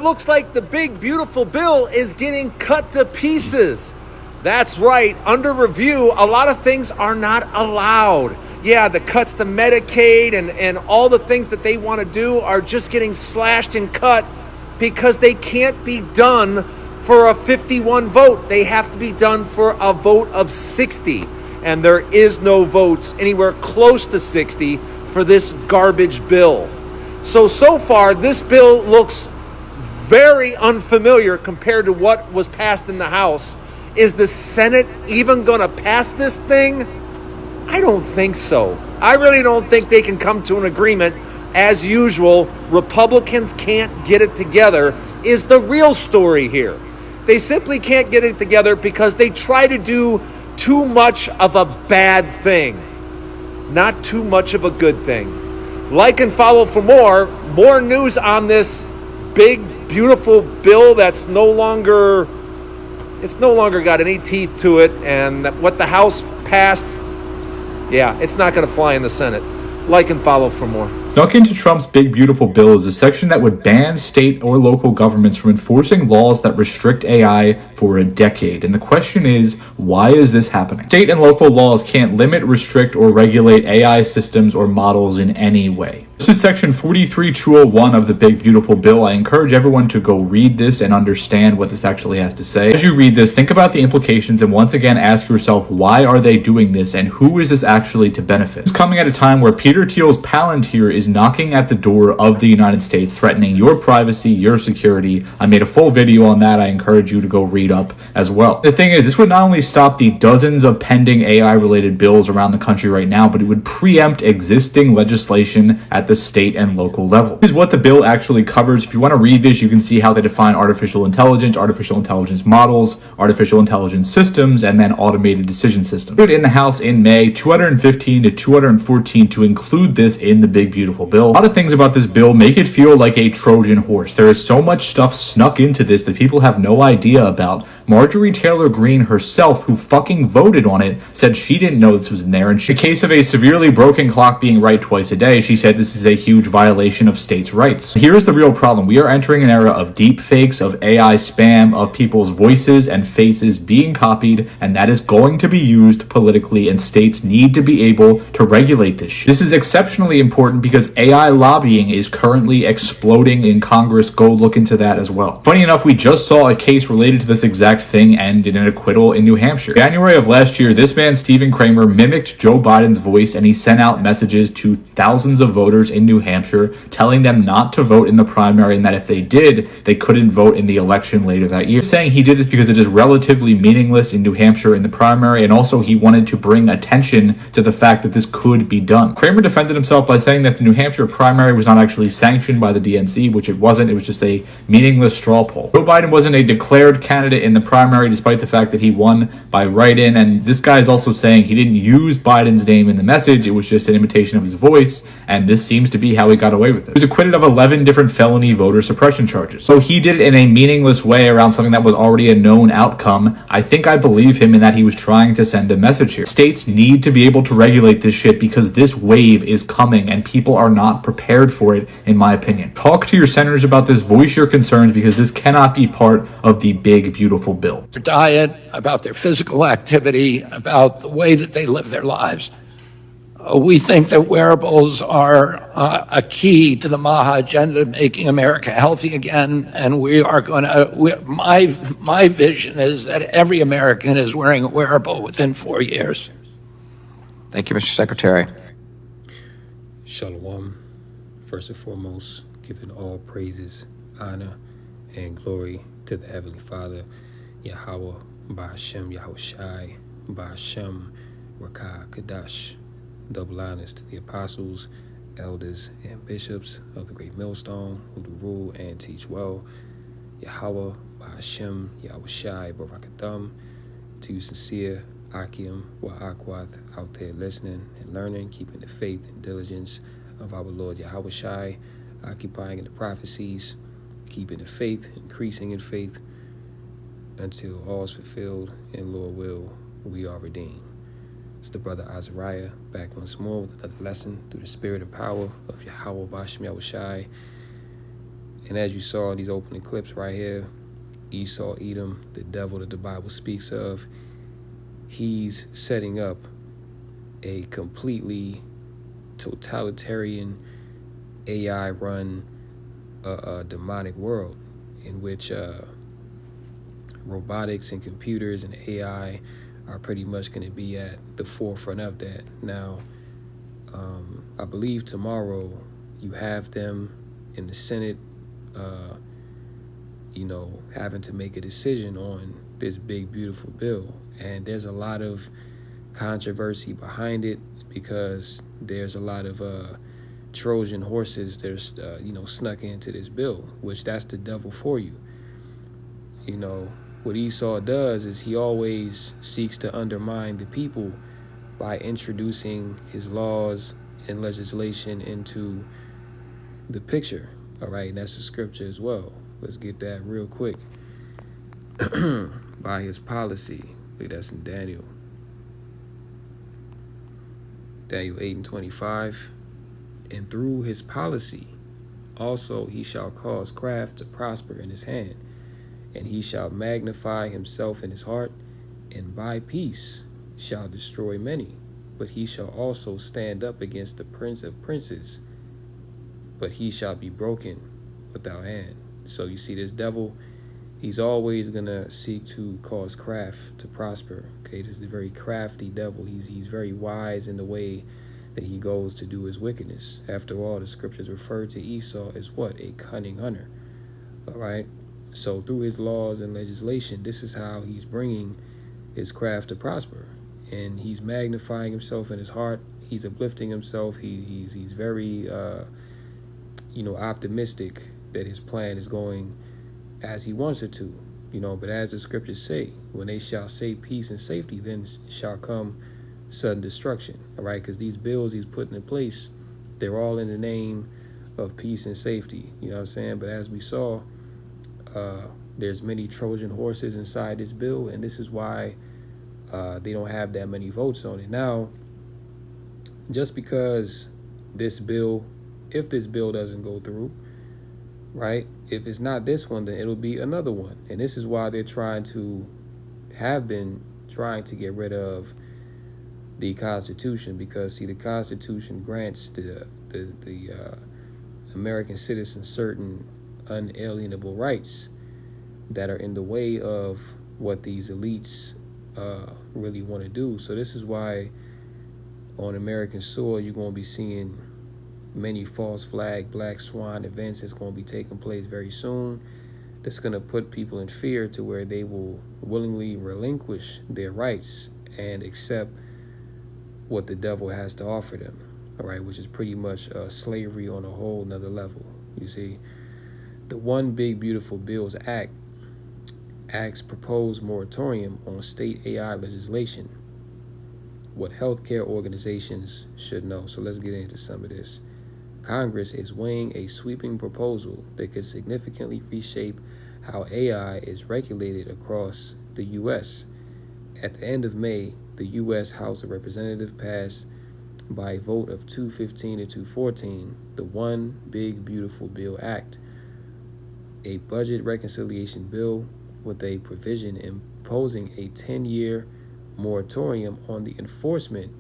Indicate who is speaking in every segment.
Speaker 1: looks like the big, beautiful bill is getting cut to pieces. That's right. Under review, a lot of things are not allowed. Yeah, the cuts to Medicaid and all the things that they want to do are just getting slashed and cut because they can't be done for a 51 vote. They have to be done for a vote of 60. And there is no votes anywhere close to 60 for this garbage bill. So far, this bill looks very unfamiliar compared to what was passed in the House. Is the Senate even going to pass this thing? I don't think so. I really don't think they can come to an agreement. As usual, Republicans can't get it together is the real story here. They simply can't get it together because they try to do too much of a bad thing, not too much of a good thing. Like and follow for more news on this big, beautiful bill that's no longer got any teeth to it, and what the House passed, yeah, it's not going to fly in the Senate. Like and follow for more.
Speaker 2: Snuck into Trump's big beautiful bill is a section that would ban state or local governments from enforcing laws that restrict AI for a decade. And the question is, why is this happening? State and local laws can't limit, restrict, or regulate AI systems or models in any way. This is section 43201 of the big beautiful bill. I encourage everyone to go read this and understand what this actually has to say. As you read this, think about the implications and once again ask yourself, why are they doing this and who is this actually to benefit? It's coming at a time where Peter Thiel's Palantir is knocking at the door of the United States, threatening your privacy, your security. I made a full video on that. I encourage you to go read up as well. The thing is, this would not only stop the dozens of pending AI-related bills around the country right now, but it would preempt existing legislation at the state and local level. This is what the bill actually covers. If you want to read this, you can see how they define artificial intelligence models, artificial intelligence systems, and then automated decision systems. In the House in May, 215 to 214 to include this in the big beautiful bill. A lot of things about this bill make it feel like a Trojan horse. There is so much stuff snuck into this that people have no idea about. Marjorie Taylor Greene herself, who fucking voted on it, said she didn't know this was in there. And in the case of a severely broken clock being right twice a day, she said this is a huge violation of states' rights. Here's the real problem. We are entering an era of deep fakes, of AI spam, of people's voices and faces being copied, and that is going to be used politically, and states need to be able to regulate this shit. This is exceptionally important because AI lobbying is currently exploding in Congress. Go look into that as well. Funny enough, we just saw a case related to this exact thing end in an acquittal in New Hampshire. January of last year, this man, Stephen Kramer, mimicked Joe Biden's voice, and he sent out messages to thousands of voters in New Hampshire telling them not to vote in the primary, and that if they did, they couldn't vote in the election later that year. Saying he did this because it is relatively meaningless in New Hampshire in the primary, and also he wanted to bring attention to the fact that this could be done. Kramer defended himself by saying that the New Hampshire primary was not actually sanctioned by the DNC, which it wasn't. It was just a meaningless straw poll. Joe Biden wasn't a declared candidate in the primary, despite the fact that he won by write-in, and this guy is also saying he didn't use Biden's name in the message. It was just an imitation of his voice, and this seems to be how he got away with it. He was acquitted of 11 different felony voter suppression charges. So he did it in a meaningless way around something that was already a known outcome. I think I believe him in that he was trying to send a message here. States need to be able to regulate this shit because this wave is coming and people are not prepared for it, in my opinion. Talk to your senators about this, voice your concerns, because this cannot be part of the big, beautiful bill.
Speaker 3: Their diet, about their physical activity, about the way that they live their lives. We think that wearables are a key to the MAHA agenda, making America healthy again, and we are going to, my vision is that every American is wearing a wearable within 4 years.
Speaker 4: Thank you, Mr. Secretary.
Speaker 5: Shalom. First and foremost, giving all praises, honor, and glory to the Heavenly Father, Yahweh, Ba'ashem, Yahweh Shai, Ba'ashem, Rakah, Kadash. Double honors to the apostles, elders, and bishops of the great millstone who do rule and teach well. Yahweh, Ba'ashem, Yahweh Shai, Barakatham. To you sincere, Akim, Wa'akwath, out there listening and learning, keeping the faith and diligence of our Lord Yahweh Shai, occupying in the prophecies, keeping the faith, increasing in faith, until all is fulfilled, and Lord will, we are redeemed. It's the brother Azariah, back once more with another lesson through the spirit and power of Yahweh Ba'ashem Yahweh Shai. And as you saw in these opening clips right here, Esau, Edom, the devil that the Bible speaks of, he's setting up a completely totalitarian AI-run demonic world in which robotics and computers and AI are pretty much going to be at the forefront of that. Now, I believe tomorrow you have them in the Senate, having to make a decision on this big, beautiful bill. And there's a lot of controversy behind it because there's a lot of Trojan horses that are, snuck into this bill, which that's the devil for you. What Esau does is he always seeks to undermine the people by introducing his laws and legislation into the picture. All right, and that's the scripture as well. Let's get that real quick. By his policy. Wait, that's in Daniel 8:25. And through his policy also he shall cause craft to prosper in his hand, and he shall magnify himself in his heart, and by peace shall destroy many. But he shall also stand up against the prince of princes, but he shall be broken without hand. So you see, this devil, he's always going to seek to cause craft to prosper. Okay, this is a very crafty devil. He's very wise in the way that he goes to do his wickedness. After all, the scriptures refer to Esau as what? A cunning hunter. All right. So through his laws and legislation, this is how he's bringing his craft to prosper. And he's magnifying himself in his heart. He's uplifting himself. He's very, optimistic that his plan is going as he wants it to. But as the scriptures say, when they shall say peace and safety, then shall come sudden destruction. All right, because these bills he's putting in place, they're all in the name of peace and safety. You know what I'm saying? But as we saw, there's many Trojan horses inside this bill, and this is why they don't have that many votes on it. Now, just because this bill, if this bill doesn't go through, right, if it's not this one, then it'll be another one. And this is why they're have been trying to get rid of the Constitution, because see, the Constitution grants the American citizens certain unalienable rights that are in the way of what these elites really want to do. So this is why on American soil you're going to be seeing many false flag, black swan events that's going to be taking place very soon. That's going to put people in fear to where they will willingly relinquish their rights and accept what the devil has to offer them. All right, which is pretty much slavery on a whole nother level. You see, the One Big Beautiful Bills Act's proposed moratorium on state AI legislation, what healthcare organizations should know. So let's get into some of this. Congress is weighing a sweeping proposal that could significantly reshape how AI is regulated across the U.S. At the end of May, the U.S. House of Representatives passed by a vote of 215 to 214 the One Big Beautiful Bill Act, a budget reconciliation bill with a provision imposing a 10-year moratorium on the enforcement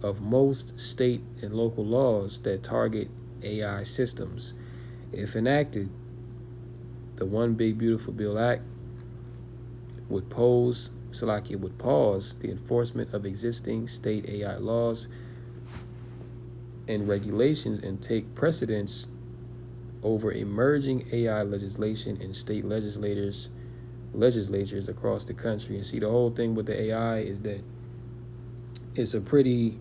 Speaker 5: of most state and local laws that target AI systems. If enacted, the One Big Beautiful Bill Act would pause the enforcement of existing state AI laws and regulations and take precedence over emerging AI legislation in state legislatures across the country. And see, the whole thing with the AI is that it's a pretty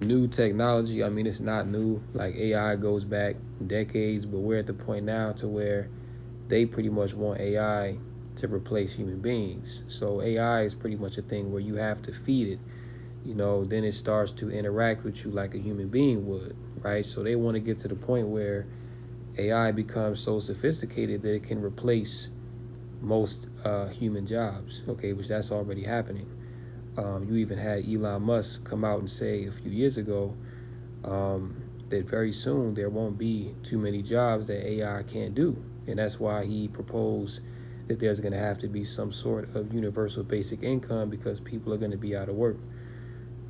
Speaker 5: new technology. I mean, it's not new. Like, AI goes back decades, but we're at the point now to where they pretty much want AI to replace human beings. So AI is pretty much a thing where you have to feed it, then it starts to interact with you like a human being would, right? So they want to get to the point where AI becomes so sophisticated that it can replace most human jobs, okay, which that's already happening. You even had Elon Musk come out and say a few years ago that very soon there won't be too many jobs that AI can't do. And that's why he proposed that there's going to have to be some sort of universal basic income because people are going to be out of work.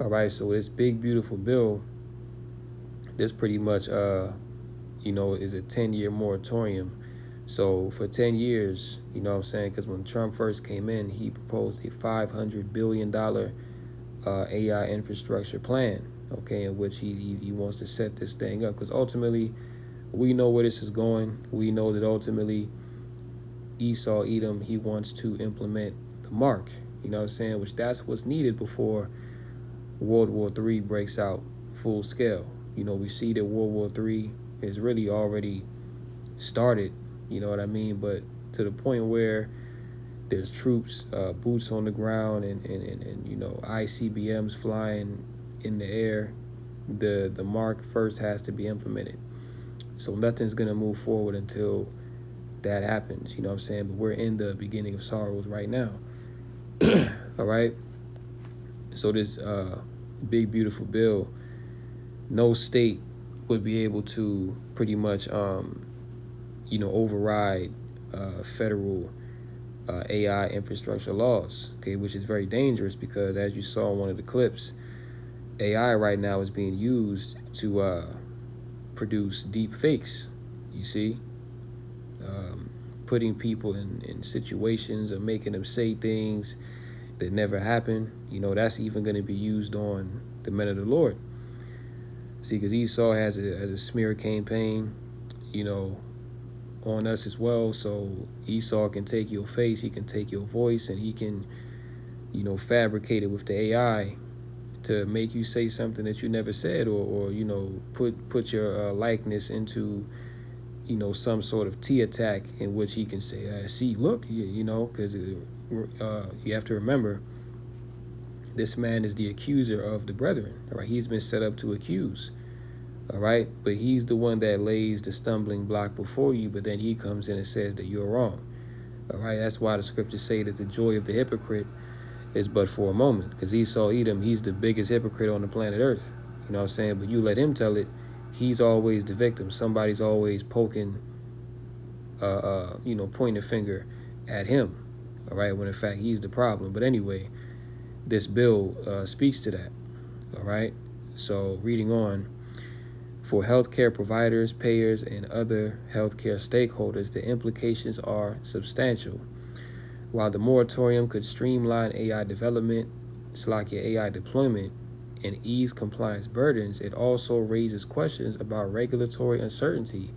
Speaker 5: All right, so this big, beautiful bill, this pretty much, is a 10-year moratorium. So for 10 years, you know what I'm saying? Because when Trump first came in, he proposed a $500 billion AI infrastructure plan, okay, in which he wants to set this thing up. Because ultimately, we know where this is going. We know that ultimately, Esau Edom, he wants to implement the mark, you know what I'm saying? Which that's what's needed before World War III breaks out full scale. You know, we see that World War III is really already started, you know what I mean? But to the point where there's troops, boots on the ground, and ICBMs flying in the air, the mark first has to be implemented. So nothing's going to move forward until that happens, you know what I'm saying? But we're in the beginning of sorrows right now. All right? So this big, beautiful bill, no state would be able to pretty much, override federal AI infrastructure laws, okay, which is very dangerous because, as you saw in one of the clips, AI right now is being used to produce deep fakes, you see, putting people in situations of making them say things that never happened. You know, that's even going to be used on the men of the Lord. See, because Esau has a smear campaign, you know, on us as well. So Esau can take your face, he can take your voice, and he can, fabricate it with the AI to make you say something that you never said, or put your likeness into, some sort of T attack in which he can say, see, look, because you have to remember, this man is the accuser of the brethren. All right, he's been set up to accuse. All right, but he's the one that lays the stumbling block before you, but then he comes in and says that you're wrong. All right, that's why the scriptures say that the joy of the hypocrite is but for a moment, because Esau Edom, he's the biggest hypocrite on the planet Earth. You know what I'm saying? But you let him tell it, he's always the victim. Somebody's always poking, pointing a finger at him. All right, when in fact he's the problem. But anyway, this bill speaks to that. All right, so reading on. For healthcare providers, payers, and other healthcare stakeholders, the implications are substantial. While the moratorium could streamline AI development, AI deployment, and ease compliance burdens, it also raises questions about regulatory uncertainty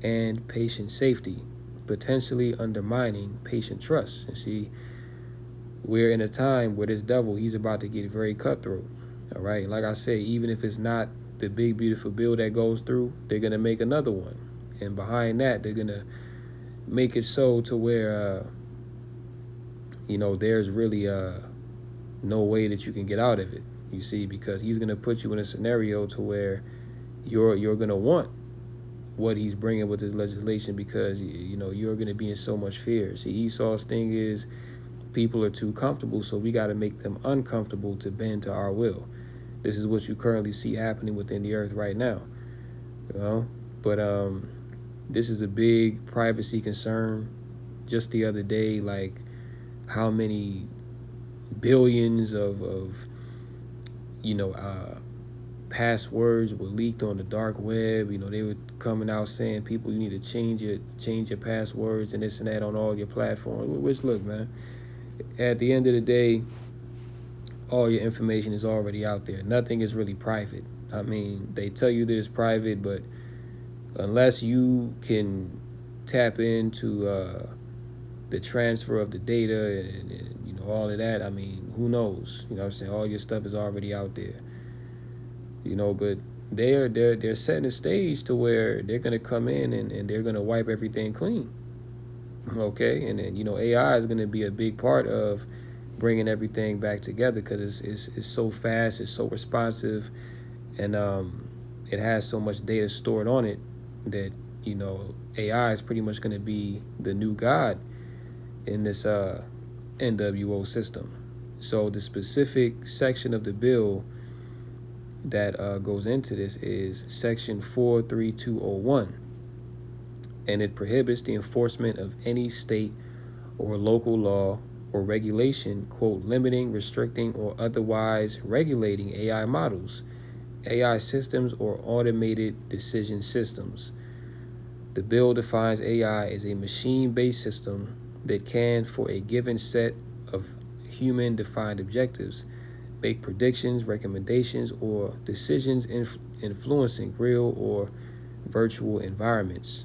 Speaker 5: and patient safety, potentially undermining patient trust. And see, we're in a time where this devil, he's about to get very cutthroat. All right, like I say, even if it's not the big, beautiful bill that goes through, they're going to make another one. And behind that, they're going to make it so to where, there's really no way that you can get out of it, you see, because he's going to put you in a scenario to where you're going to want what he's bringing with his legislation because, you're going to be in so much fear. See, Esau's thing is people are too comfortable, so we got to make them uncomfortable to bend to our will. This is what you currently see happening within the earth right now, But this is a big privacy concern. Just the other day, like how many billions of passwords were leaked on the dark web. They were coming out saying, people, you need to change your passwords and this and that on all your platforms. Which, look, man, at the end of the day, all your information is already out there. Nothing is really private. I mean, they tell you that it's private, but unless you can tap into the transfer of the data and all of that, I mean, who knows? You know what I'm saying? All your stuff is already out there. But they're setting the stage to where they're going to come in and they're going to wipe everything clean. Okay? And then, AI is going to be a big part of bringing everything back together because it's so fast, it's so responsive, and it has so much data stored on it that AI is pretty much going to be the new god in this NWO system. So the specific section of the bill that goes into this is Section 43201, and it prohibits the enforcement of any state or local law or regulation, quote, limiting, restricting, or otherwise regulating AI models, AI systems, or automated decision systems. The bill defines AI as a machine-based system that can, for a given set of human-defined objectives, make predictions, recommendations, or decisions influencing real or virtual environments.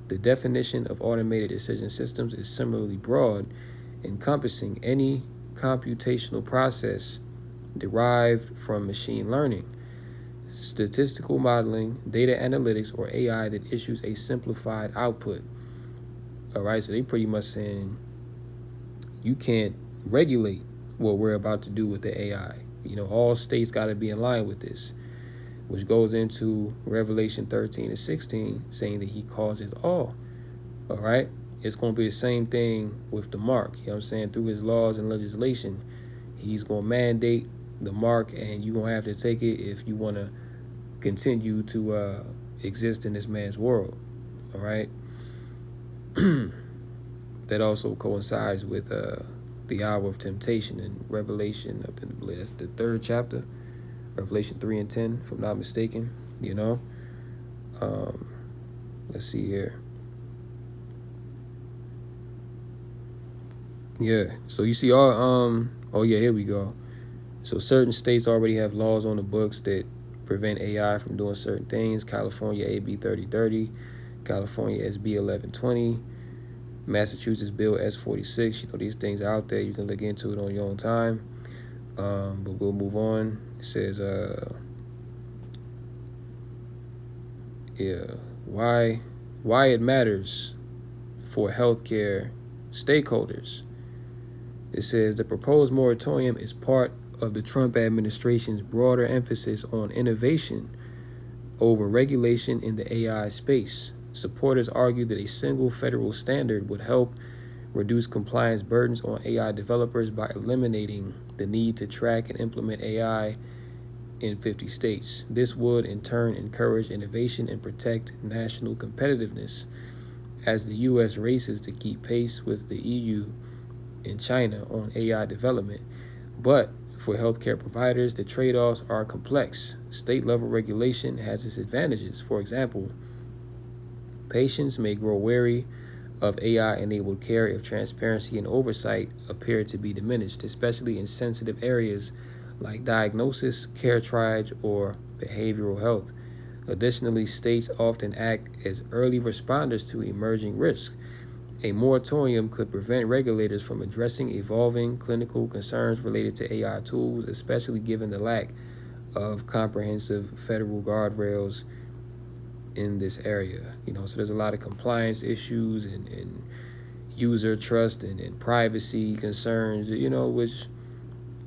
Speaker 5: The definition of automated decision systems is similarly broad, encompassing any computational process derived from machine learning, statistical modeling, data analytics, or AI that issues a simplified output. All right, so they pretty much saying you can't regulate what we're about to do with the AI. All states got to be in line with this, which goes into Revelation 13 and 16, saying that he causes all. All right, it's going to be the same thing with the mark. You know what I'm saying? Through his laws and legislation, he's going to mandate the mark, and you're going to have to take it if you want to continue to exist in this man's world. All right. That also coincides with the hour of temptation in Revelation. I believe that's the 3rd chapter, Revelation 3 and 10, if I'm not mistaken. Let's see here. Yeah. So you see all oh yeah, here we go. So certain states already have laws on the books that prevent AI from doing certain things. California AB 3030, California SB 1120, Massachusetts Bill S46. These things are out there. You can look into it on your own time. But we'll move on. It says why it matters for healthcare stakeholders. It says the proposed moratorium is part of the Trump administration's broader emphasis on innovation over regulation in the AI space. Supporters argue that a single federal standard would help reduce compliance burdens on AI developers by eliminating the need to track and implement AI in 50 states. This would, in turn, encourage innovation and protect national competitiveness as the U.S. races to keep pace with the EU and China on AI development. But for healthcare providers, the trade-offs are complex. State-level regulation has its advantages. For example, patients may grow wary of AI-enabled care if transparency and oversight appear to be diminished, especially in sensitive areas like diagnosis, care triage, or behavioral health. Additionally, states often act as early responders to emerging risks. A moratorium could prevent regulators from addressing evolving clinical concerns related to AI tools, especially given the lack of comprehensive federal guardrails in this area. So there's a lot of compliance issues and user trust and privacy concerns, which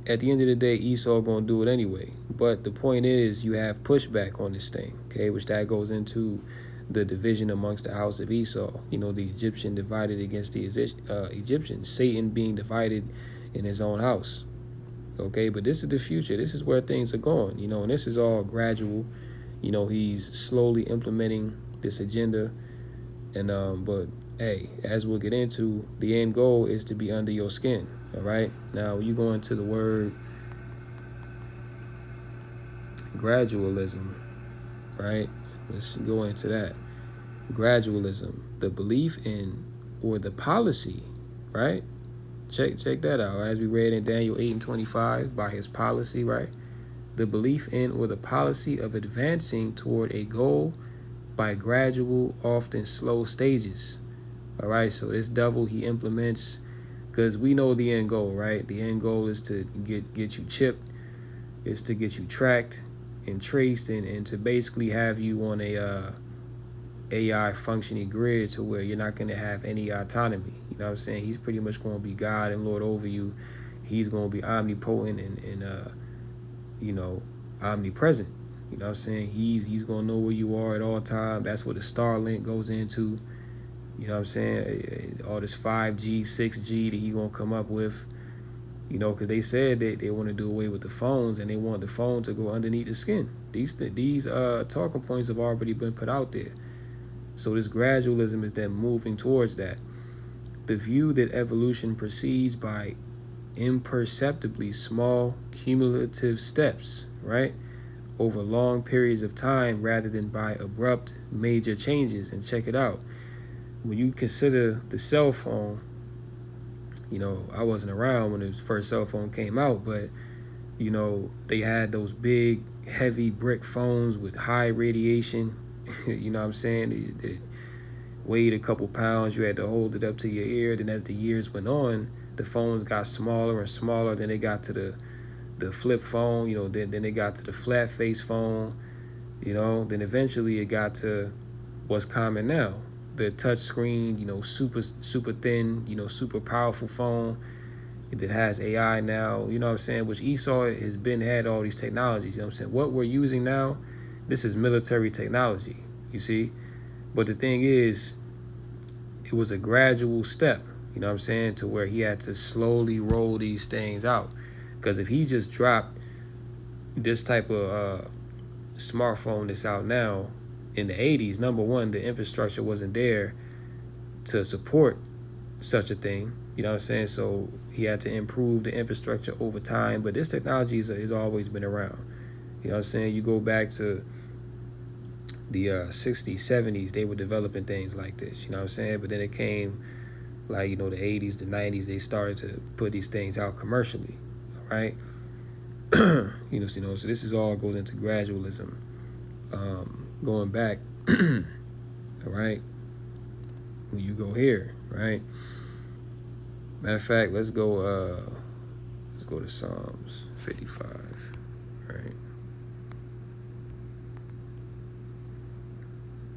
Speaker 5: at the end of the day, Esau going to do it anyway. But the point is, you have pushback on this thing, okay, which that goes into the division amongst the house of Esau. The Egyptian divided against the Egyptians, Satan being divided in his own house. Okay, but this is the future. This is where things are going, and this is all gradual. He's slowly implementing this agenda. And but hey, as we'll get into, the end goal is to be under your skin. All right. Now, when you go into the word gradualism, right? Let's go into that. Gradualism, the belief in or the policy, right? Check that out. As we read in Daniel 8 and 25, by his policy, right? The belief in or the policy of advancing toward a goal by gradual, often slow stages. All right, so this devil, he implements, because we know the end goal, right? The end goal is to get you chipped, is to get you tracked and traced, and to basically have you on a AI functioning grid to where you're not going to have any autonomy. You know what I'm saying? He's pretty much going to be God and Lord over you. He's going to be omnipotent and omnipresent. You know what I'm saying? He's going to know where you are at all times. That's what the Starlink goes into. You know what I'm saying? All this 5G, 6G that he's going to come up with. You know, because they said that they want to do away with the phones and they want the phone to go underneath the skin. These talking points have already been put out there. So this gradualism is then moving towards that. The view that evolution proceeds by imperceptibly small cumulative steps, right, over long periods of time rather than by abrupt major changes. And check it out. When you consider the cell phone, you know, I wasn't around when the first cell phone came out, but, you know, they had those big, heavy brick phones with high radiation, you know what I'm saying? They weighed a couple pounds. You had to hold it up to your ear. Then as the years went on, the phones got smaller and smaller. Then they got to the flip phone, you know, then they got to the flat face phone, you know, then eventually it got to what's common now. The touch screen, you know, super thin, you know, super powerful phone that has AI now, you know what I'm saying, which Esau has had all these technologies, you know what I'm saying. What we're using now, this is military technology, you see. But the thing is, it was a gradual step, you know what I'm saying, to where he had to slowly roll these things out. Because if he just dropped this type of smartphone that's out now, in the 80s, number one, the infrastructure wasn't there to support such a thing. You know what I'm saying? So he had to improve the infrastructure over time. But this technology has always been around. You know what I'm saying? You go back to the 60s, 70s, they were developing things like this. You know what I'm saying? But then it came, like, you know, the 80s, the 90s, they started to put these things out commercially. All right? you know, so this is all goes into gradualism. Going back, all right, when you go here, right? Matter of fact, let's go to Psalms 55, right?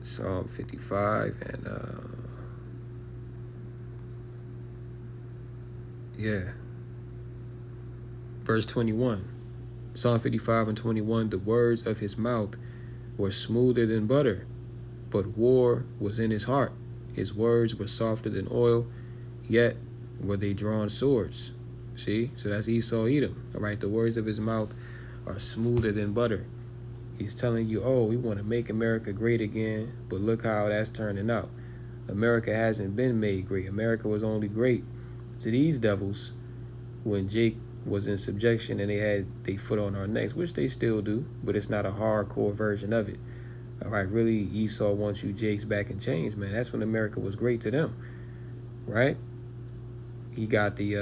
Speaker 5: Psalm 55 and verse 21. Psalm 55 and 21, the words of his mouth were smoother than butter, but war was in his heart. His words were softer than oil, yet were they drawn swords. See? So that's Esau Edom. All right, the words of his mouth are smoother than butter. He's telling you, oh, we want to make America great again, but look how that's turning out. America hasn't been made great. America was only great to these devils when Jake was in subjection and they had their foot on our necks, which they still do, but it's not a hardcore version of it. All right, really, Esau wants you Jakes back in chains, man. That's when America was great to them, right? He got the,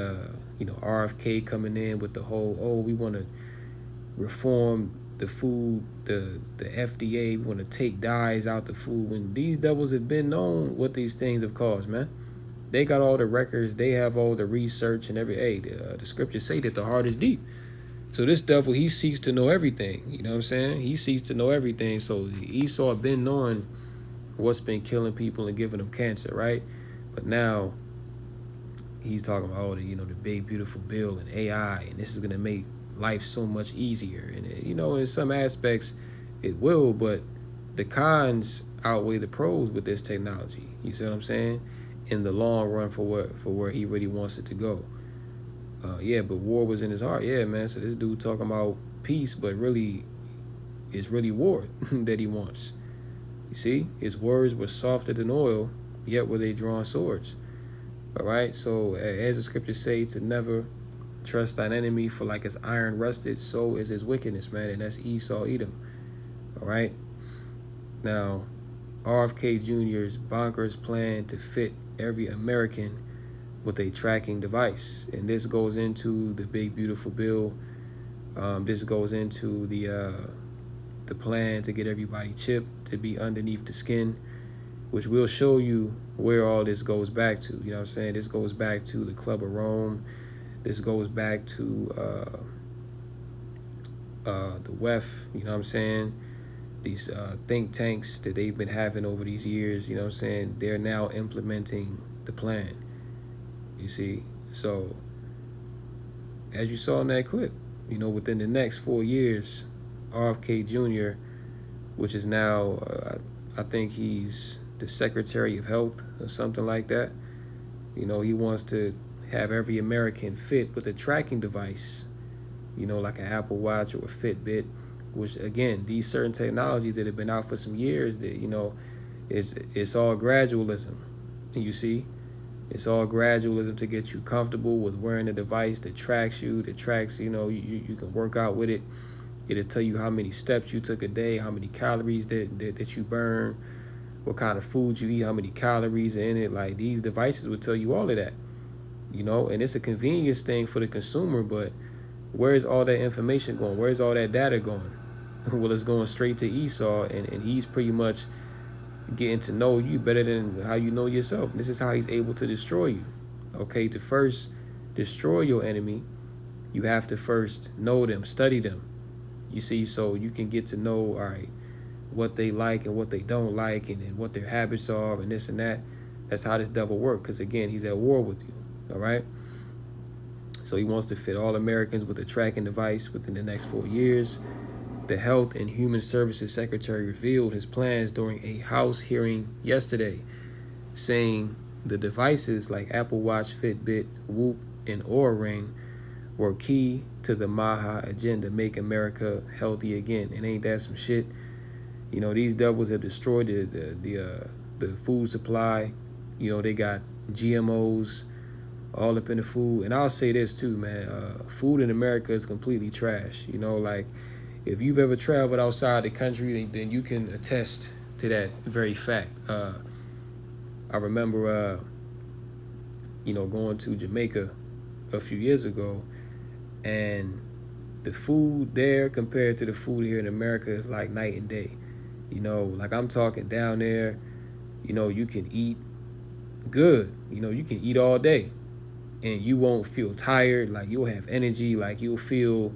Speaker 5: RFK coming in with the whole, oh, we want to reform the food, the FDA, we want to take dyes out the food. When these devils have been known what these things have caused, man. They got all the records. They have all the research and the scriptures say that the heart is deep. So this devil, he seeks to know everything. You know what I'm saying? He seeks to know everything. So Esau been knowing what's been killing people and giving them cancer, right? But now he's talking about, the big, beautiful bill and AI, and this is going to make life so much easier. And, in some aspects, it will, but the cons outweigh the pros with this technology. You see what I'm saying? In the long run for where he really wants it to go. But war was in his heart. Yeah, man. So this dude talking about peace, but really, it's really war that he wants. You see? His words were softer than oil, yet were they drawn swords. All right? So as the scriptures say, to never trust thine enemy, for like as iron rusted, so is his wickedness, man. And that's Esau Edom. All right? Now, RFK Jr.'s bonkers plan to fit every American with a tracking device. And this goes into the big, beautiful bill. This goes into the plan to get everybody chipped to be underneath the skin, which will show you where all this goes back to. You know what I'm saying? This goes back to the Club of Rome. This goes back to the WEF, you know what I'm saying? These think tanks that they've been having over these years, you know what I'm saying? They're now implementing the plan, you see? So, as you saw in that clip, within the next 4 years, RFK Jr., which is now, I think he's the Secretary of Health or something like that, he wants to have every American fit with a tracking device, like an Apple Watch or a Fitbit, which again, these certain technologies that have been out for some years, that it's all gradualism. You see, it's all gradualism to get you comfortable with wearing a device that tracks you, you can work out with it. It'll tell you how many steps you took a day, how many calories that you burn, what kind of food you eat, how many calories are in it. Like, these devices will tell you all of that, and it's a convenience thing for the consumer, but where's all that information going? Where's all that data going? Well, it's going straight to Esau, and he's pretty much getting to know you better than how you know yourself. This is how he's able to destroy you. Okay, to first destroy your enemy, you have to first know them, study them. You see, so you can get to know, all right, what they like and what they don't like, and what their habits are, and this and that. That's how this devil works, because again, he's at war with you. All right. So he wants to fit all Americans with a tracking device within the next 4 years. The Health and Human Services Secretary revealed his plans during a House hearing yesterday, saying the devices like Apple Watch, Fitbit, Whoop, and Oura Ring were key to the Maha agenda, make America healthy again. And ain't that some shit? These devils have destroyed the food supply. They got GMOs all up in the food. And I'll say this too, man. Food in America is completely trash. Like, if you've ever traveled outside the country, then you can attest to that very fact. I remember, going to Jamaica a few years ago, and the food there compared to the food here in America is like night and day. Like, I'm talking down there, you can eat good. You can eat all day, and you won't feel tired. Like, you'll have energy. Like, you'll feel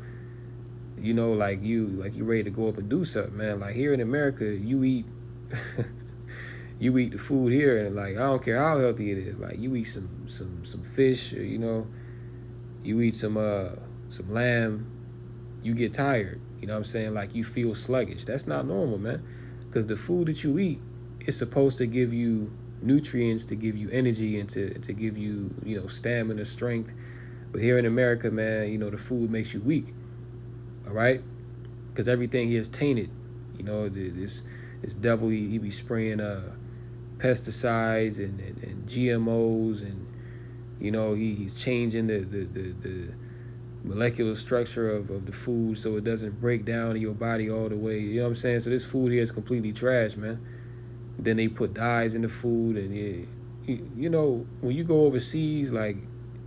Speaker 5: like you ready to go up and do something, man. Like, here in America, you eat you eat the food here, and like, I don't care how healthy it is. Like, you eat some fish, or, you eat some lamb, you get tired. You know what I'm saying? Like, you feel sluggish. That's not normal, man. Because the food that you eat is supposed to give you nutrients, to give you energy, and to give you, stamina, strength. But here in America, man, the food makes you weak. All right, because everything here is tainted. This devil, he be spraying pesticides and GMOs, and he's changing the molecular structure of the food so it doesn't break down in your body all the way. You know what I'm saying? So this food here is completely trash, man. Then they put dyes in the food, and when you go overseas, like,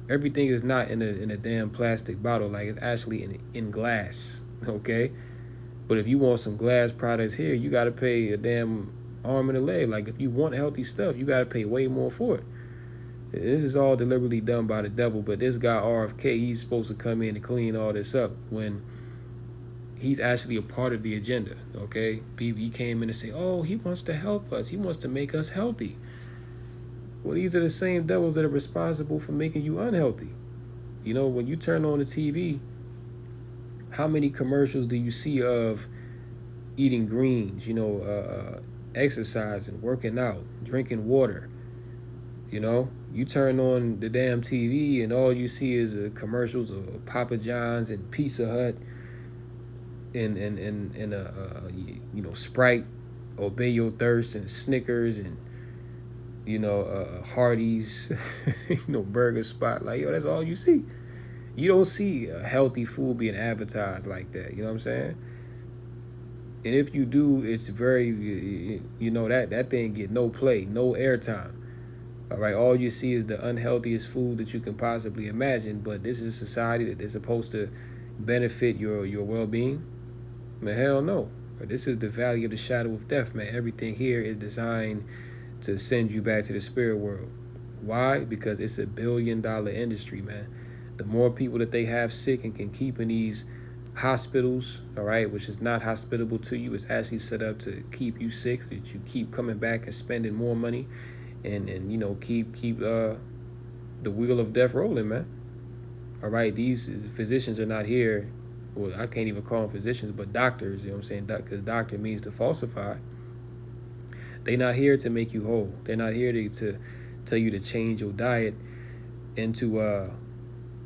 Speaker 5: everything is not in a damn plastic bottle. Like, it's actually in glass, okay? But if you want some glass products here, you got to pay a damn arm and a leg. Like, if you want healthy stuff, you got to pay way more for it. This is all deliberately done by the devil. But this guy, RFK, he's supposed to come in and clean all this up when he's actually a part of the agenda, okay? He came in and say, oh, he wants to help us. He wants to make us healthy. Well, these are the same devils that are responsible for making you unhealthy. When you turn on the TV, how many commercials do you see of eating greens, exercising, working out, drinking water? You turn on the damn TV and all you see is commercials of Papa John's and Pizza Hut and Sprite, Obey Your Thirst, and Snickers, and Hardee's, Burger Spot. Like, that's all you see. You don't see healthy food being advertised like that. You know what I'm saying? And if you do, it's very, that thing get no play, no airtime. All right, all you see is the unhealthiest food that you can possibly imagine. But this is a society that is supposed to benefit your well-being. Man, hell no. This is the valley of the shadow of death, man. Everything here is designed to send you back to the spirit world. Why? Because it's $1 billion industry, man. The more people that they have sick and can keep in these hospitals, all right, which is not hospitable to you, it's actually set up to keep you sick, so that you keep coming back and spending more money, and keep the wheel of death rolling, man. All right, these physicians are not here. Well, I can't even call them physicians, but doctors. You know what I'm saying? Because doctor means to falsify. They're not here to make you whole. They're not here to tell you to change your diet. and to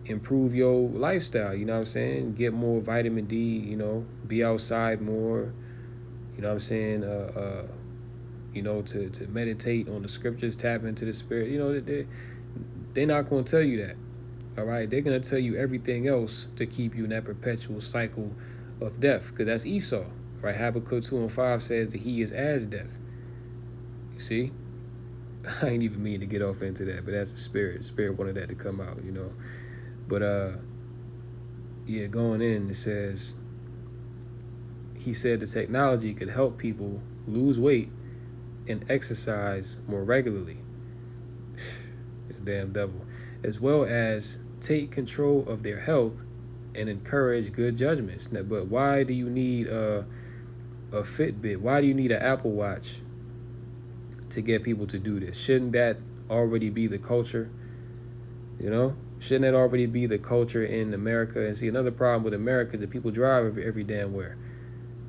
Speaker 5: improve your lifestyle. You know what I'm saying? Get more vitamin D. You know, be outside more. You know what I'm saying? You know, to meditate on the scriptures, tap into the spirit. You know, they're not going to tell you that. All right, they're going to tell you everything else to keep you in that perpetual cycle of death, because that's Esau. Right? Habakkuk 2:5 says that he is as death. You see? I ain't even mean to get off into that, but that's the spirit. The spirit wanted that to come out, you know. But yeah, going in, it says, he said the technology could help people lose weight and exercise more regularly. It's damn devil. As well as take control of their health and encourage good judgments. Now, but why do you need a Fitbit? Why do you need an Apple Watch to get people to do this? Shouldn't that already be the culture? You know? Shouldn't that already be the culture in America? And see, another problem with America is that people drive every damn where.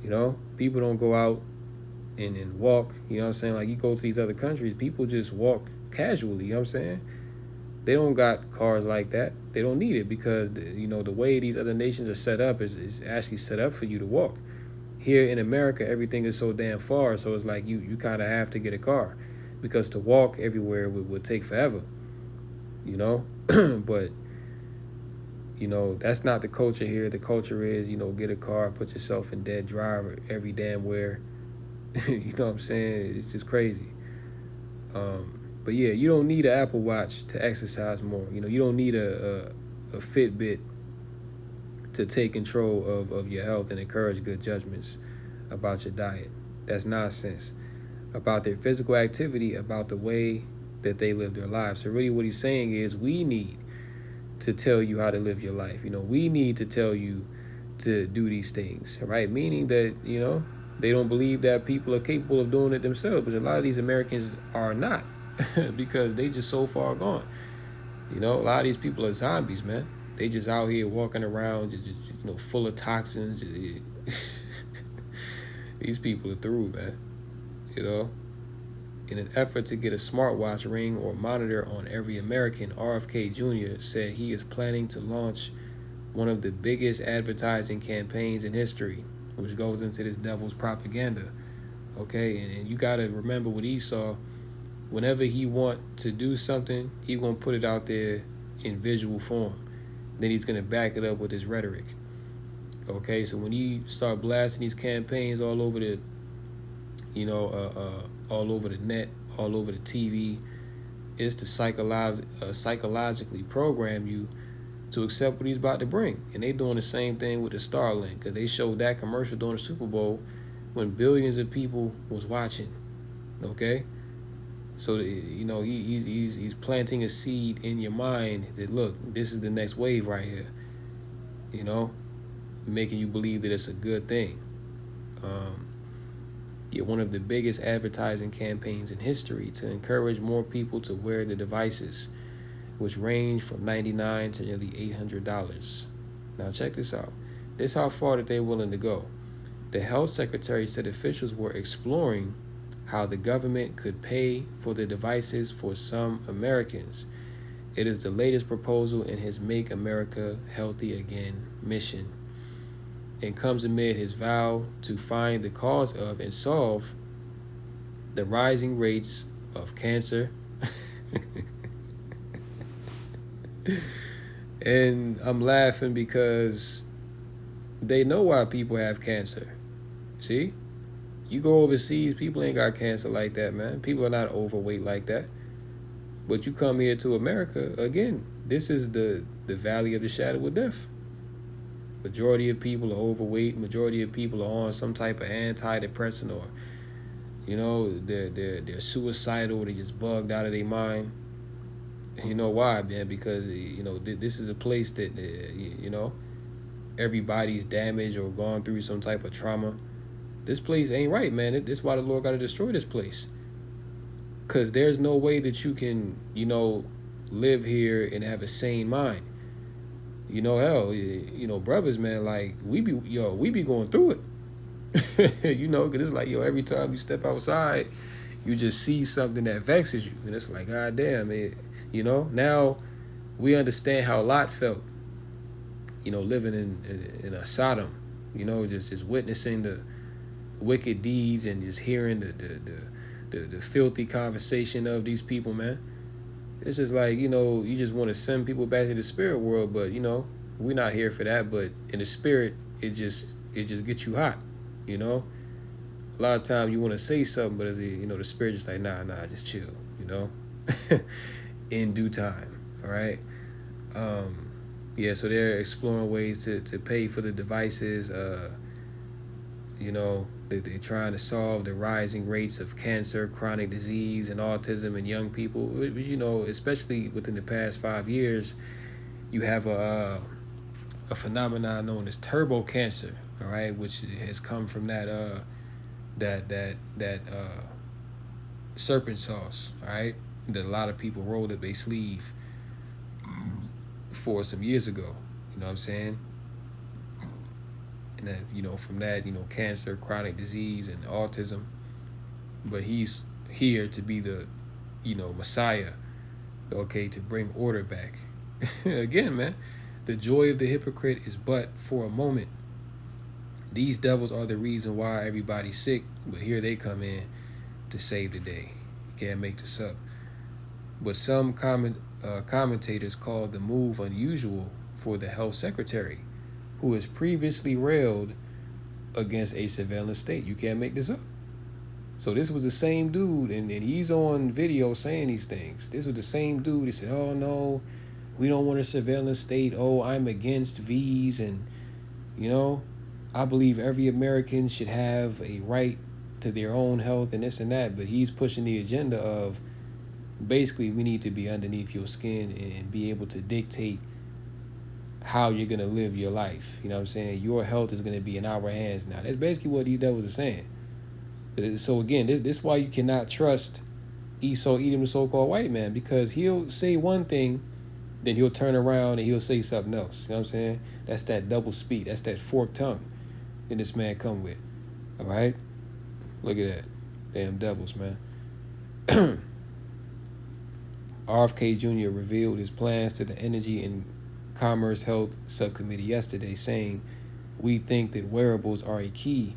Speaker 5: You know? People don't go out and walk. You know what I'm saying? Like, you go to these other countries, people just walk casually. You know what I'm saying? They don't got cars like that. They don't need it because, you know, the way these other nations are set up is actually set up for you to walk. Here in America, everything is so damn far, so it's like you kind of have to get a car, because to walk everywhere would take forever, you know. But, you know, that's not the culture here. The culture is, you know, get a car, put yourself in dead, drive every damn where. You know what I'm saying? It's just crazy. But yeah, you don't need an Apple Watch to exercise more. You know, you don't need a Fitbit to take control of your health and encourage good judgments about your diet. That's nonsense. About their physical activity, about the way that they live their lives. So really what he's saying is, we need to tell you how to live your life. You know, we need to tell you to do these things, right? Meaning that, you know, they don't believe that people are capable of doing it themselves, but a lot of these Americans are not. Because they just so far gone. You know, a lot of these people are zombies, man. They just out here walking around, just you know, full of toxins. These people are through, man. You know, in an effort to get a smartwatch, ring, or monitor on every American, RFK Jr. said he is planning to launch one of the biggest advertising campaigns in history, which goes into this devil's propaganda. Okay, and you got to remember with Esau, whenever he want to do something, he gonna put it out there in visual form. Then he's gonna back it up with his rhetoric. Okay, so when you start blasting these campaigns all over the, you know, all over the net, all over the TV, it's to psychologically program you to accept what he's about to bring. And they doing the same thing with the Starlink, because they showed that commercial during the Super Bowl when billions of people was watching. Okay. So, you know, he's planting a seed in your mind that, look, this is the next wave right here, you know, making you believe that it's a good thing. Yeah, one of the biggest advertising campaigns in history to encourage more people to wear the devices, which range from $99 to nearly $800. Now, check this out. This is how far that they're willing to go. The health secretary said officials were exploring how the government could pay for the devices for some Americans. It is the latest proposal in his Make America Healthy Again mission, and comes amid his vow to find the cause of and solve the rising rates of cancer. And I'm laughing because they know why people have cancer. See? You go overseas, people ain't got cancer like that, man. People are not overweight like that. But you come here to America, again, this is the valley of the shadow of death. Majority of people are overweight. Majority of people are on some type of antidepressant, or, you know, they're suicidal. They just bugged out of their mind. You know why, man? Because, you know, this is a place that, you know, everybody's damaged or gone through some type of trauma. This place ain't right, man. This is why the Lord got to destroy this place. Because there's no way that you can, you know, live here and have a sane mind. You know, hell, you know, brothers, man, like, we be going through it. You know, because it's like, yo, every time you step outside, you just see something that vexes you. And it's like, God damn, it, you know, now We understand how Lot felt, living in a Sodom, just witnessing the wicked deeds and just hearing the filthy conversation of these people, man. It's just like, you just want to send people back to the spirit world, but we're not here for that. But in the spirit, it just gets you hot, A lot of times you want to say something, but as the spirit just like, nah, just chill, in due time. All right. So they're exploring ways to pay for the devices. They're trying to solve the rising rates of cancer, chronic disease, and autism in young people. Especially within the past 5 years, you have a phenomenon known as turbo cancer. All right, which has come from that serpent sauce. All right, that a lot of people rolled up their sleeve for some years ago. You know what I'm saying? And then, from that, cancer, chronic disease, and autism. But he's here to be the, Messiah, okay, to bring order back. Again, man, the joy of the hypocrite is but for a moment. These devils are the reason why everybody's sick, but here they come in to save the day. You can't make this up. But some commentators called the move unusual for the health secretary, who has previously railed against a surveillance state. You can't make this up. So this was the same dude, and he's on video saying these things. This was the same dude that said, oh, no, we don't want a surveillance state. Oh, I'm against V's, and, I believe every American should have a right to their own health and this and that. But he's pushing the agenda of basically we need to be underneath your skin and be able to dictate how you're going to live your life. You know what I'm saying? Your health is going to be in our hands now. That's basically what these devils are saying. So again, this is why you cannot trust Esau, Edom, the so-called white man, because he'll say one thing, then he'll turn around and he'll say something else. You know what I'm saying? That's that double speak. That's that forked tongue that this man come with. All right? Look at that. Damn devils, man. RFK Jr. revealed his plans to the Energy and Commerce Health Subcommittee yesterday, saying, we think that wearables are a key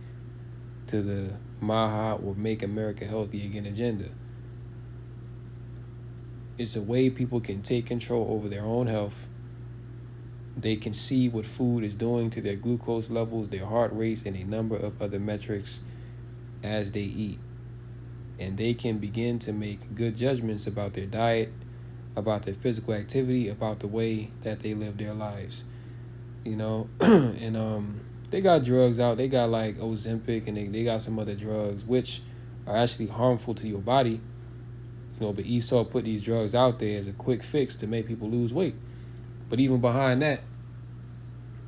Speaker 5: to the MAHA or Make America Healthy Again agenda. It's a way people can take control over their own health. They can see what food is doing to their glucose levels, their heart rates, and a number of other metrics as they eat. And they can begin to make good judgments about their diet, about their physical activity, about the way that they live their lives. And they got drugs out. They got like Ozempic, and they got some other drugs which are actually harmful to your body. But Esau put these drugs out there as a quick fix to make people lose weight. But even behind that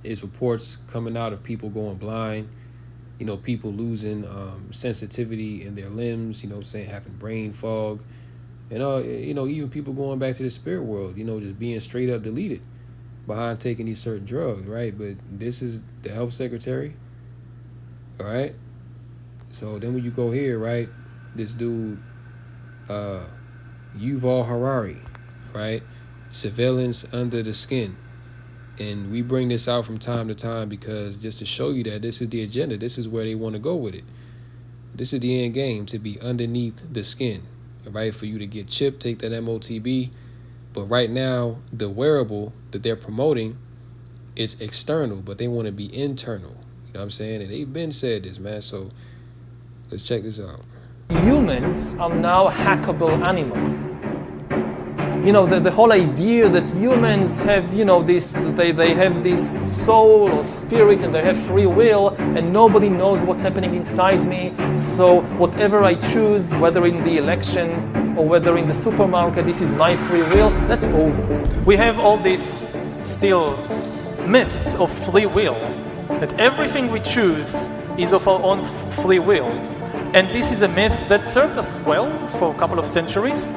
Speaker 5: is reports coming out of people going blind, people losing sensitivity in their limbs, saying having brain fog, and even people going back to the spirit world, just being straight up deleted behind taking these certain drugs, right? But this is the health secretary, all right? So then when you go here, right, this dude, Yuval Harari, right? Surveillance under the skin. And we bring this out from time to time because just to show you that this is the agenda. This is where they want to go with it. This is the end game, to be underneath the skin, right? For you to get chipped, take that MOTB. But right now, the wearable that they're promoting is external, but they want to be internal. You know what I'm saying? And they've been said this, man. So let's check this out.
Speaker 6: Humans are now hackable animals. The whole idea that humans have, they have this soul or spirit and they have free will and nobody knows what's happening inside me. So whatever I choose, whether in the election or whether in the supermarket, this is my free will, that's over. We have all this still myth of free will, that everything we choose is of our own free will. And this is a myth that served us well for a couple of centuries.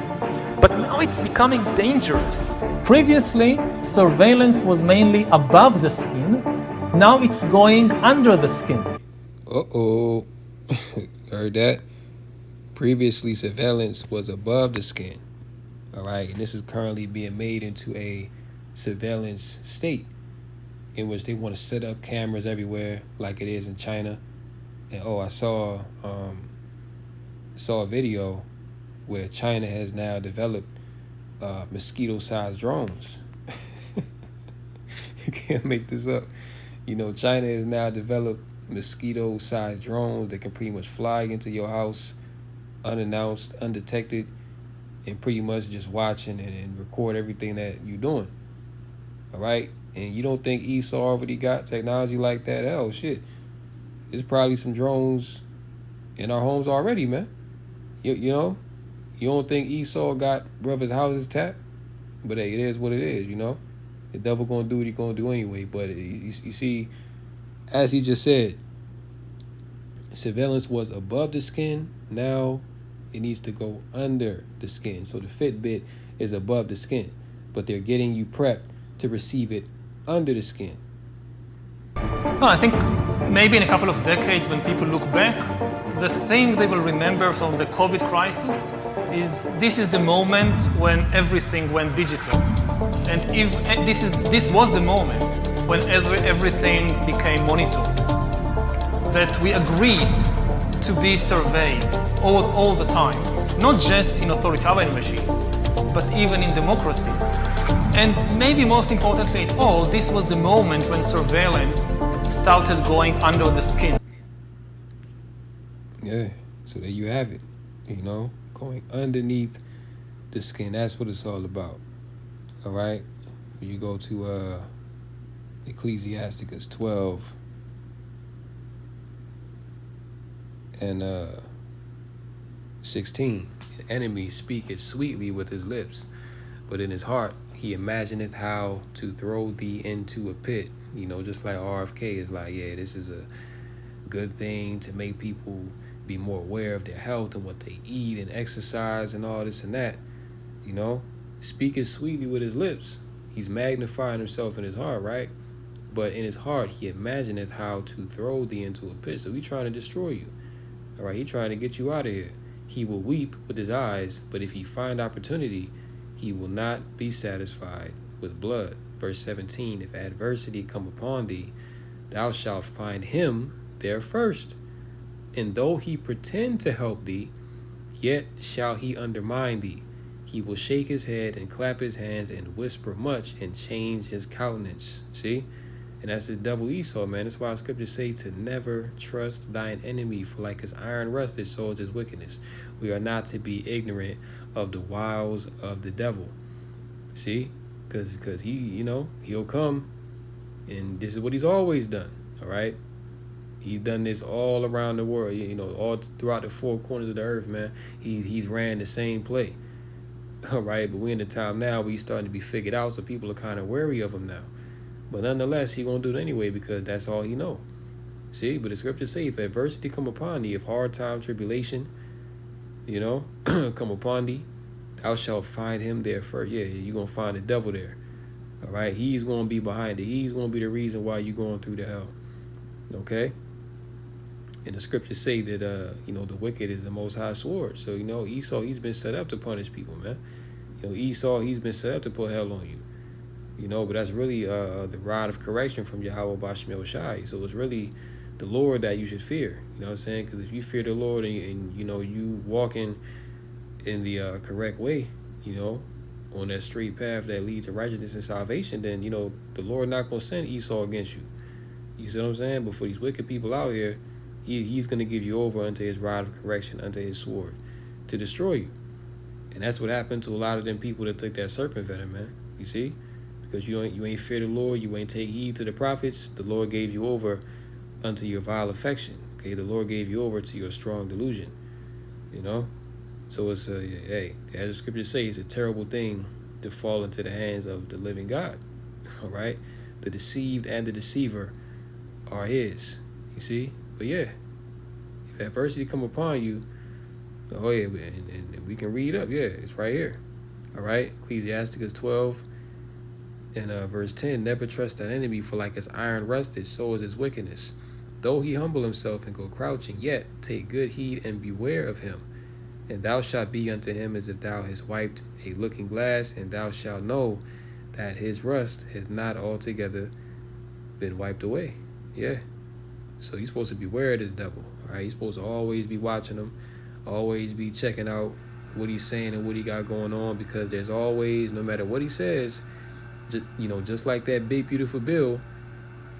Speaker 6: But now it's becoming dangerous. Previously, surveillance was mainly above the skin. Now it's going under the skin.
Speaker 5: Uh-oh. Heard that? Previously, surveillance was above the skin. All right, and this is currently being made into a surveillance state in which they want to set up cameras everywhere like it is in China. And I saw a video where China has now developed mosquito-sized drones. You can't make this up. China has now developed mosquito-sized drones that can pretty much fly into your house unannounced, undetected, and pretty much just watch and record everything that you're doing. All right? And you don't think Esau already got technology like that? Hell, shit. There's probably some drones in our homes already, man. You know? You don't think Esau got brothers' houses tapped? But hey, it is what it is, The devil gonna do what he gonna do anyway. But you see, as he just said, surveillance was above the skin. Now it needs to go under the skin. So the Fitbit is above the skin, but they're getting you prepped to receive it under the skin.
Speaker 6: No, I think maybe in a couple of decades when people look back, the thing they will remember from the COVID crisis is this is the moment when everything went digital. And if this was the moment when everything became monitored, that we agreed to be surveyed all the time, not just in authoritarian regimes, but even in democracies. And maybe most importantly at all, this was the moment when surveillance started going under the skin.
Speaker 5: Yeah, so there you have it, going underneath the skin. That's what it's all about. All right? When you go to Ecclesiasticus 12 and 16, an enemy speaketh sweetly with his lips, but in his heart he imagineth how to throw thee into a pit. Just like RFK is like, yeah, this is a good thing to make people be more aware of their health and what they eat and exercise and all this and that. Speaking sweetly with his lips. He's magnifying himself in his heart, right? But in his heart, he imagineth how to throw thee into a pit. So he's trying to destroy you. All right, he's trying to get you out of here. He will weep with his eyes, but if he find opportunity, he will not be satisfied with blood. Verse 17, if adversity come upon thee, thou shalt find him there first. And though he pretend to help thee, yet shall he undermine thee. He will shake his head and clap his hands and whisper much and change his countenance. See? And that's the devil Esau, man. That's why scriptures say to never trust thine enemy, for like as iron rusted, so is his wickedness. We are not to be ignorant of the wiles of the devil. See? Because he, he'll come, and this is what he's always done, all right? He's done this all around the world, all throughout the four corners of the earth, man. He's ran the same play, all right? But we're in the time now where he's starting to be figured out, so people are kind of wary of him now. But nonetheless, he's going to do it anyway because that's all he know. See? But the scriptures say, if adversity come upon thee, if hard time, tribulation, come upon thee, thou shalt find him there first. Yeah, you're going to find the devil there. All right? He's going to be behind it. He's going to be the reason why you're going through the hell. Okay? And the scriptures say that, the wicked is the most high sword. So, Esau, he's been set up to punish people, man. Esau, he's been set up to put hell on you. But that's really the rod of correction from Yahweh Bashmel Shai. So it's really the Lord that you should fear. You know what I'm saying? Because if you fear the Lord and you walking in the correct way, on that straight path that leads to righteousness and salvation, then, the Lord not going to send Esau against you. You see what I'm saying? But for these wicked people out here, he's going to give you over unto his rod of correction, unto his sword, to destroy you. And that's what happened to a lot of them people that took that serpent venom, man. You see? Because you ain't fear the Lord, you ain't take heed to the prophets, the Lord gave you over unto your vile affection. Okay, the Lord gave you over to your strong delusion. So it's hey, as the scriptures say, it's a terrible thing to fall into the hands of the living God. All right, the deceived and the deceiver are his. You see, but yeah, if adversity come upon you, oh yeah, and we can read up. Yeah, it's right here. All right, Ecclesiasticus 12. In verse 10, never trust an enemy, for like as iron rusted, so is his wickedness. Though he humble himself and go crouching, yet take good heed and beware of him. And thou shalt be unto him as if thou hast wiped a looking glass, and thou shalt know that his rust has not altogether been wiped away. Yeah. So you're supposed to beware of this devil. All right. You're supposed to always be watching him, always be checking out what he's saying and what he got going on, because there's always, no matter what he says, just like that big beautiful bill,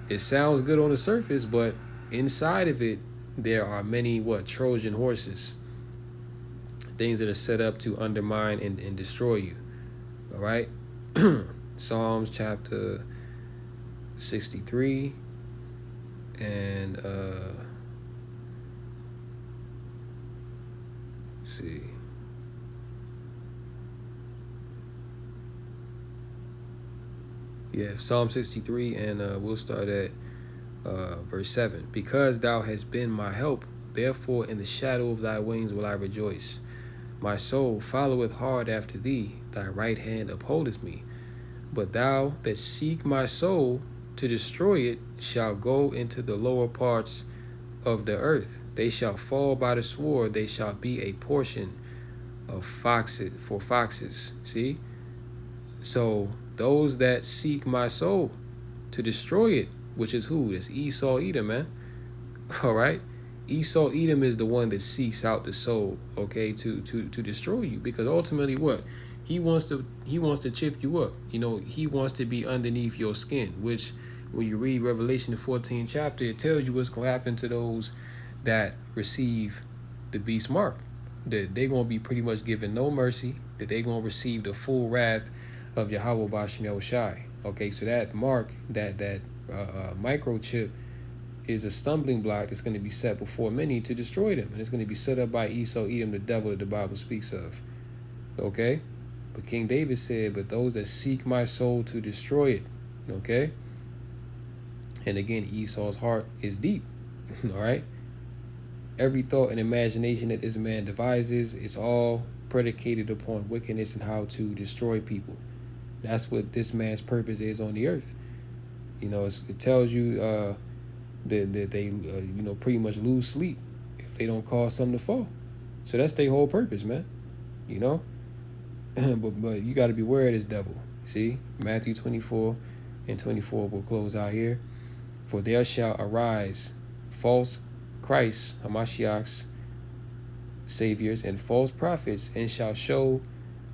Speaker 5: it sounds good on the surface, but inside of it there are many Trojan horses, things that are set up to undermine and destroy you. All right. Psalms chapter 63 and let's see. Yeah, Psalm 63, and we'll start at verse 7. Because thou hast been my help, therefore in the shadow of thy wings will I rejoice. My soul followeth hard after thee, thy right hand upholdeth me. But thou that seek my soul to destroy it shall go into the lower parts of the earth. They shall fall by the sword, they shall be a portion of foxes. See? So those that seek my soul to destroy it, which is who? That's Esau Edom, man. All right. Esau Edom is the one that seeks out the soul, okay, to destroy you, because ultimately what? He wants to chip you up. He wants to be underneath your skin, which when you read Revelation the 14th chapter, it tells you what's going to happen to those that receive the beast mark. That they're going to be pretty much given no mercy, that they're going to receive the full wrath of Yahweh Bashem Yahushai. Okay, so that mark, that microchip, is a stumbling block that's going to be set before many to destroy them. And it's going to be set up by Esau Edom, the devil that the Bible speaks of. Okay? But King David said, but those that seek my soul to destroy it. Okay? And again, Esau's heart is deep. All right? Every thought and imagination that this man devises is all predicated upon wickedness and how to destroy people. That's what this man's purpose is on the earth. It tells you that they pretty much lose sleep if they don't cause something to fall. So that's their whole purpose, man. But you got to beware of this devil. See, Matthew 24 and 24 will close out here. For there shall arise false Christs, Hamashiachs, saviors, and false prophets, and shall show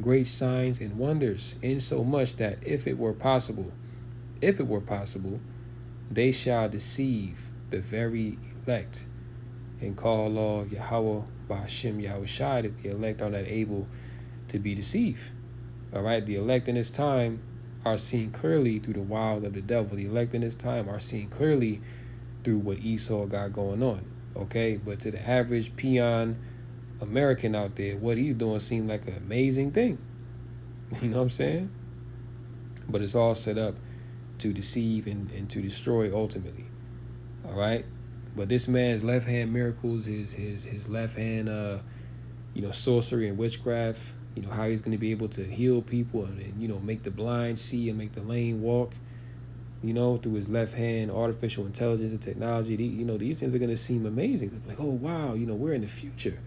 Speaker 5: great signs and wonders, insomuch that if it were possible, they shall deceive the very elect, and call law Yahweh Ba'ashem Yahushai, that the elect are not able to be deceived. All right, the elect in this time are seen clearly through the wiles of the devil. The elect in this time are seen clearly through what Esau got going on. Okay, but to the average peon American out there, what he's doing seems like an amazing thing. You know what I'm saying? But it's all set up to deceive and to destroy ultimately. All right. But this man's left hand miracles, his left hand, sorcery and witchcraft, how he's going to be able to heal people and make the blind see and make the lame walk, through his left hand, artificial intelligence and technology. These things are going to seem amazing. Like, oh, wow, we're in the future.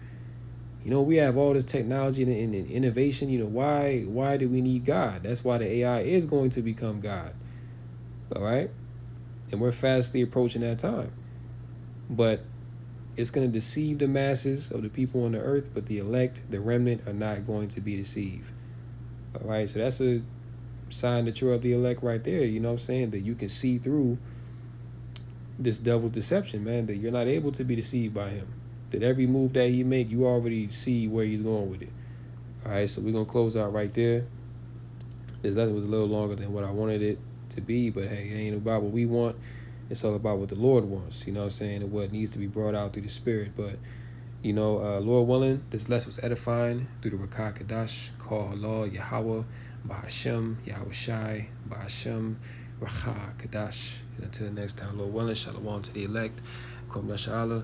Speaker 5: We have all this technology and innovation. Why do we need God? That's why the AI is going to become God. All right. And we're fastly approaching that time. But it's going to deceive the masses of the people on the earth, but the elect, the remnant, are not going to be deceived. All right. So that's a sign that you're of the elect right there. You know what I'm saying? That you can see through this devil's deception, man, that you're not able to be deceived by him. That every move that he make, you already see where he's going with it. All right, so we're going to close out right there. This lesson was a little longer than what I wanted it to be, but hey, it ain't about what we want. It's all about what the Lord wants, you know what I'm saying, and what needs to be brought out through the Spirit. But, Lord willing, this lesson was edifying through the Rakah Kadash, call Allah, Yahweh, Ba'ashem, Yahushai, Ba'ashem, Rakah Kadash. And until the next time, Lord willing, shalom to the elect. Kum Nasha'Allah.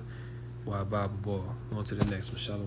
Speaker 5: Why Bible Ball. On to the next one. Shalom.